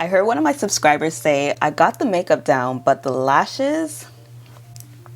I heard one of my subscribers say, I got the makeup down, but the lashes...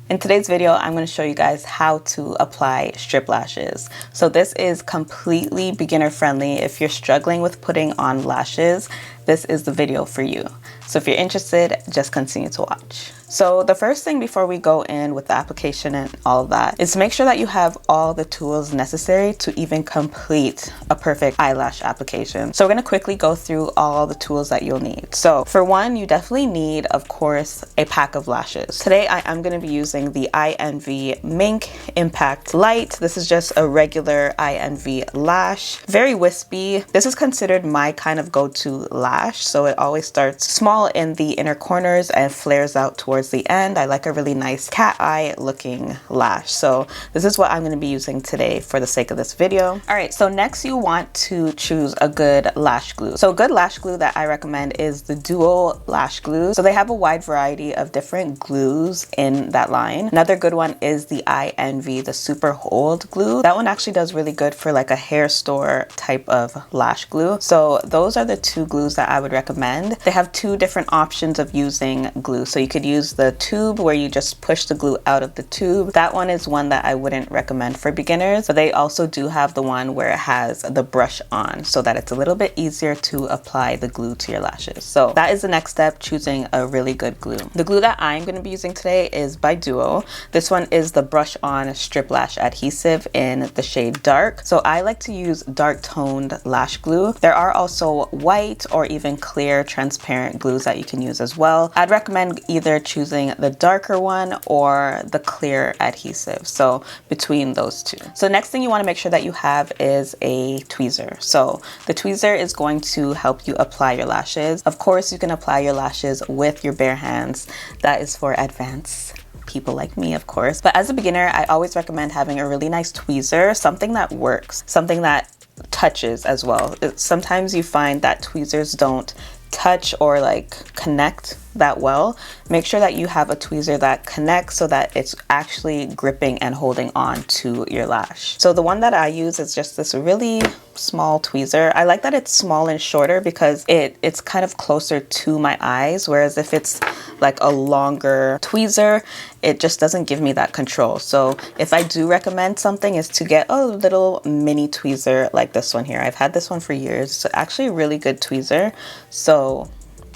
In today's video, I'm going to show you guys how to apply strip lashes. So this is completely beginner friendly. If you're struggling with putting on lashes, this is the video for you. So if you're interested, just continue to watch. So the first thing before we go in with the application and all of that is to make sure that you have all the tools necessary to even complete a perfect eyelash application. So we're going to quickly go through all the tools that you'll need. So for one, you definitely need, of course, a pack of lashes. Today I am going to be using the INV Mink Impact Light. This is just a regular INV lash, very wispy. This is considered my kind of go-to lash. So it always starts small in the inner corners and flares out towards the end. I like a really nice cat eye looking lash. So this is what I'm going to be using today for the sake of this video. All right, so next you want to choose a good lash glue. So a good lash glue that I recommend is the Duo Lash Glue. So they have a wide variety of different glues in that line. Another good one is the INV, the Super Hold Glue. That one actually does really good for like a hair store type of lash glue. So those are the two glues that I would recommend. They have two different options of using glue. So you could use the tube where you just push the glue out of the tube. That one is one that I wouldn't recommend for beginners, but they also do have the one where it has the brush on so that it's a little bit easier to apply the glue to your lashes. So that is the next step, choosing a really good glue. The glue that I'm going to be using today is by Duo. This one is the brush on strip lash adhesive in the shade dark. So I like to use dark toned lash glue. There are also white or even clear transparent glues that you can use as well. I'd recommend either choosing the darker one or the clear adhesive. So between those two. So next thing you want to make sure that you have is a tweezer. So the tweezer is going to help you apply your lashes. Of course, you can apply your lashes with your bare hands. That is for advanced people like me, of course. But as a beginner, I always recommend having a really nice tweezer, something that works, something that touches as well. Sometimes you find that tweezers don't touch or like connect that well. Make sure that you have a tweezer that connects so that it's actually gripping and holding on to your lash. So the one that I use is just this really small tweezer. I like that it's small and shorter because it's kind of closer to my eyes, whereas if it's like a longer tweezer, it just doesn't give me that control. So if I do recommend something, is to get a little mini tweezer like this one here. I've had this one for years. It's actually a really good tweezer. So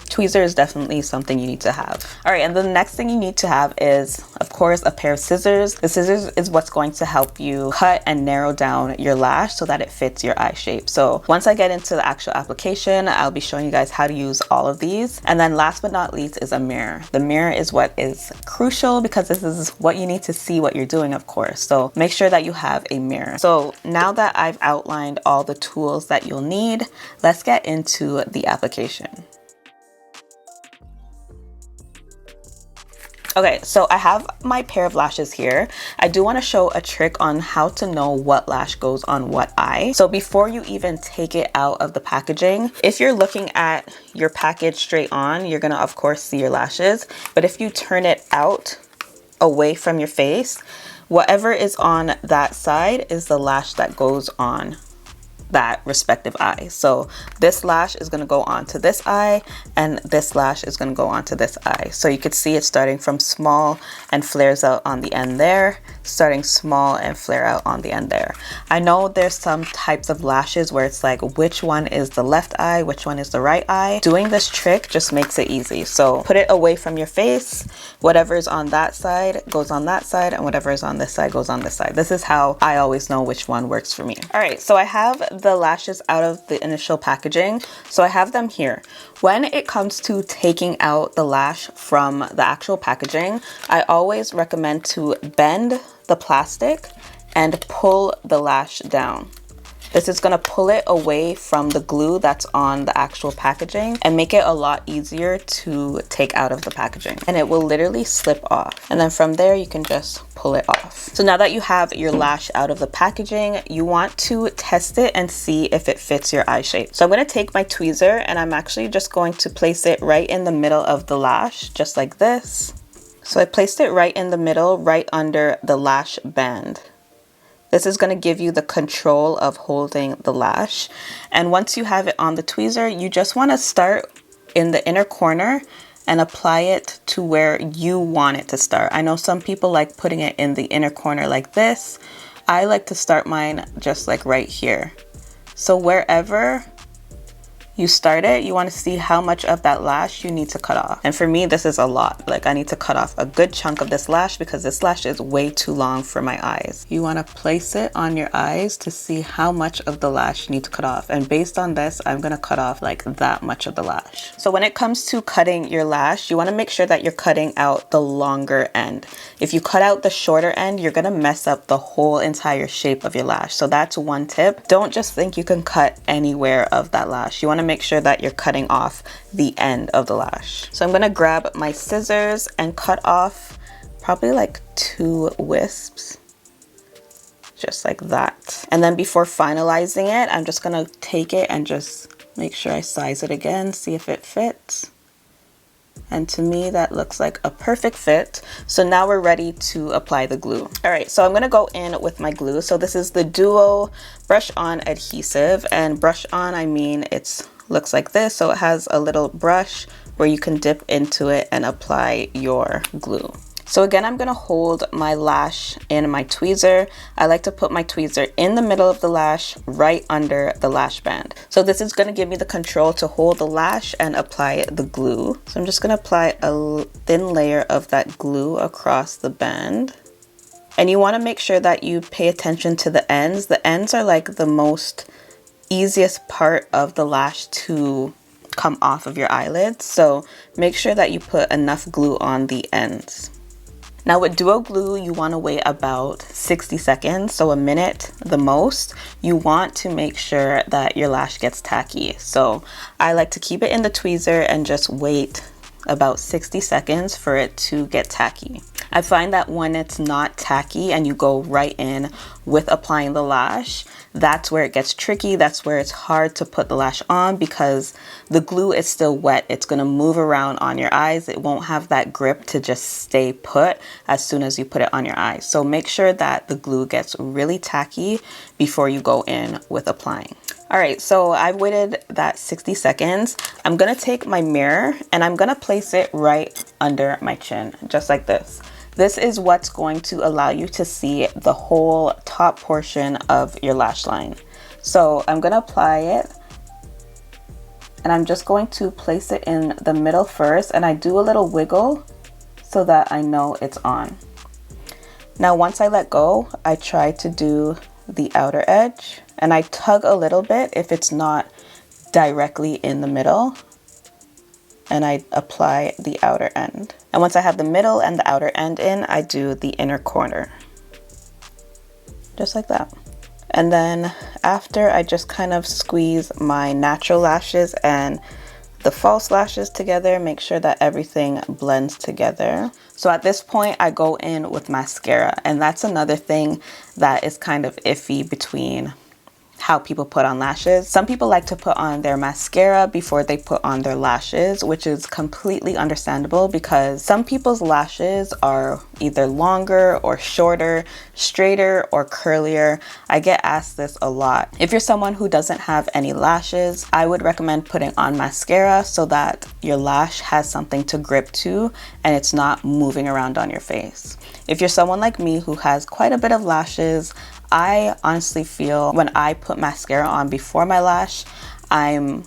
tweezer is definitely something you need to have. All right, and the next thing you need to have is, of course, a pair of scissors. The scissors is what's going to help you cut and narrow down your lash so that it fits your eye shape. So once I get into the actual application, I'll be showing you guys how to use all of these. And then last but not least is a mirror. The mirror is what is crucial because this is what you need to see what you're doing, of course. So make sure that you have a mirror. So now that I've outlined all the tools that you'll need, let's get into the application. Okay, so I have my pair of lashes here. I do want to show a trick on how to know what lash goes on what eye. So before you even take it out of the packaging, if you're looking at your package straight on, you're gonna of course see your lashes. But if you turn it out away from your face, whatever is on that side is the lash that goes on that respective eye. So this lash is going to go onto this eye and this lash is going to go onto this eye. So you could see it starting from small and flares out on the end there, starting small and flare out on the end there. I know there's some types of lashes where it's like which one is the left eye, which one is the right eye. Doing this trick just makes it easy. So put it away from your face. Whatever is on that side goes on that side, and whatever is on this side goes on this side. This is how I always know which one works for me. All right, so I have the lashes out of the initial packaging. So I have them here. When it comes to taking out the lash from the actual packaging, I always recommend to bend the plastic and pull the lash down. This is going to pull it away from the glue that's on the actual packaging and make it a lot easier to take out of the packaging. And it will literally slip off. And then from there, you can just pull it off. So now that you have your lash out of the packaging, you want to test it and see if it fits your eye shape. So I'm going to take my tweezer and I'm actually just going to place it right in the middle of the lash, just like this. So I placed it right in the middle, right under the lash band. This is going to give you the control of holding the lash. And once you have it on the tweezer, you just want to start in the inner corner and apply it to where you want it to start. I know some people like putting it in the inner corner like this. I like to start mine just like right here. So wherever you start it, you want to see how much of that lash you need to cut off. And for me, this is a lot. Like I need to cut off a good chunk of this lash because this lash is way too long for my eyes. You want to place it on your eyes to see how much of the lash you need to cut off. And based on this, I'm going to cut off like that much of the lash. So when it comes to cutting your lash, you want to make sure that you're cutting out the longer end. If you cut out the shorter end, you're going to mess up the whole entire shape of your lash. So that's one tip. Don't just think you can cut anywhere of that lash. You want to make sure that you're cutting off the end of the lash. So I'm gonna grab my scissors and cut off probably like 2 wisps, just like that. And then before finalizing it, I'm just gonna take it and just make sure I size it again, see if it fits. And to me, that looks like a perfect fit. So now we're ready to apply the glue. All right, so I'm gonna go in with my glue. So this is the Duo Brush On Adhesive, and brush on, I mean, looks like this. So it has a little brush where you can dip into it and apply your glue. So again, I'm gonna hold my lash in my tweezer. I like to put my tweezer in the middle of the lash, right under the lash band. So this is gonna give me the control to hold the lash and apply the glue. So I'm just gonna apply a thin layer of that glue across the band. And you wanna make sure that you pay attention to the ends. The ends are like the most easiest part of the lash to come off of your eyelids. So make sure that you put enough glue on the ends. Now with Duo glue, you want to wait about 60 seconds, so a minute the most. You want to make sure that your lash gets tacky. So I like to keep it in the tweezer and just wait about 60 seconds for it to get tacky. I find that when it's not tacky and you go right in with applying the lash, that's where it gets tricky. That's where it's hard to put the lash on because the glue is still wet. It's going to move around on your eyes. It won't have that grip to just stay put as soon as you put it on your eyes. So make sure that the glue gets really tacky before you go in with applying. All right, so I've waited that 60 seconds. I'm gonna take my mirror and I'm gonna place it right under my chin, just like this. This is what's going to allow you to see the whole top portion of your lash line. So I'm gonna apply it and I'm just going to place it in the middle first, and I do a little wiggle so that I know it's on. Now once I let go, I try to do the outer edge and I tug a little bit if it's not directly in the middle, and I apply the outer end. And once I have the middle and the outer end in, I do the inner corner, just like that. And then after, I just kind of squeeze my natural lashes and the false lashes together, make sure that everything blends together. So at this point, I go in with mascara, and that's another thing that is kind of iffy between how people put on lashes. Some people like to put on their mascara before they put on their lashes, which is completely understandable because some people's lashes are either longer or shorter, straighter or curlier. I get asked this a lot. If you're someone who doesn't have any lashes, I would recommend putting on mascara so that your lash has something to grip to and it's not moving around on your face. If you're someone like me who has quite a bit of lashes, I honestly feel when I put mascara on before my lash, I'm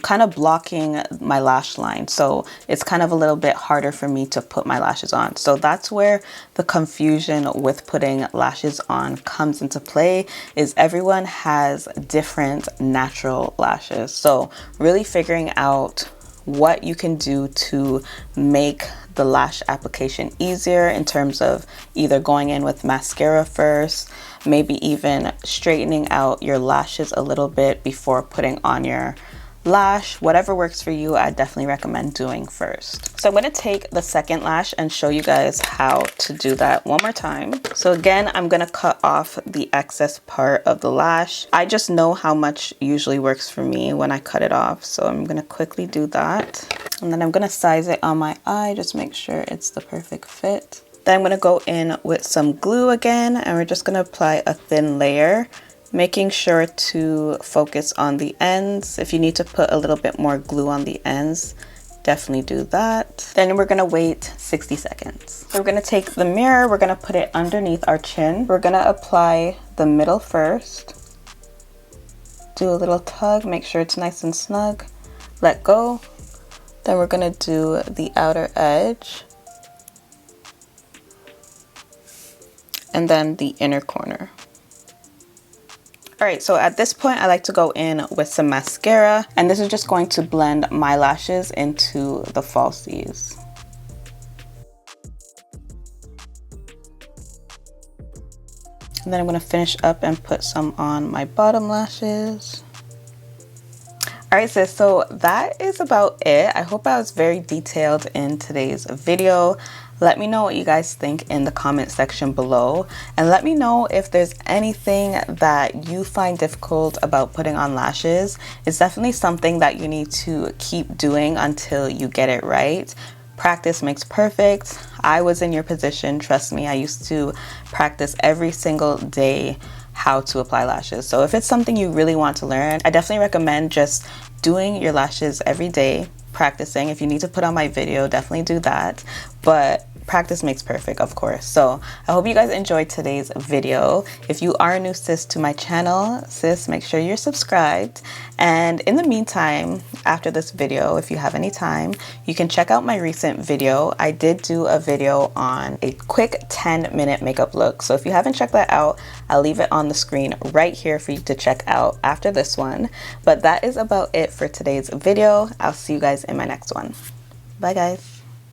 kind of blocking my lash line. So it's kind of a little bit harder for me to put my lashes on. So that's where the confusion with putting lashes on comes into play, is everyone has different natural lashes. So really figuring out what you can do to make the lash application easier in terms of either going in with mascara first, maybe even straightening out your lashes a little bit before putting on your lash. Whatever works for you, I definitely recommend doing first. So I'm going to take the second lash and show you guys how to do that one more time. So again, I'm going to cut off the excess part of the lash. I just know how much usually works for me when I cut it off. So I'm going to quickly do that. And then I'm going to size it on my eye, just make sure it's the perfect fit. Then I'm going to go in with some glue again, and we're just going to apply a thin layer Making sure to focus on the ends. If you need to put a little bit more glue on the ends, definitely do that. Then we're gonna wait 60 seconds. So we're gonna take the mirror, we're gonna put it underneath our chin. We're gonna apply the middle first. Do a little tug, make sure it's nice and snug. Let go. Then we're gonna do the outer edge. And then the inner corner. All right, so at this point, I like to go in with some mascara, and this is just going to blend my lashes into the falsies. And then I'm gonna finish up and put some on my bottom lashes. All right, sis, so that is about it. I hope I was very detailed in today's video. Let me know what you guys think in the comment section below, and let me know if there's anything that you find difficult about putting on lashes. It's definitely something that you need to keep doing until you get it right. Practice makes perfect. I was in your position, trust me. I used to practice every single day how to apply lashes. So if it's something you really want to learn, I definitely recommend just doing your lashes every day, practicing. If you need to put on my video, definitely do that. But practice makes perfect, of course. So I hope you guys enjoyed today's video. If you are a new sis to my channel, sis, make sure you're subscribed. And in the meantime, after this video, if you have any time, you can check out my recent video. I did do a video on a quick 10-minute makeup look. So if you haven't checked that out, I'll leave it on the screen right here for you to check out after this one. But that is about it for today's video. I'll see you guys in my next one. Bye, guys.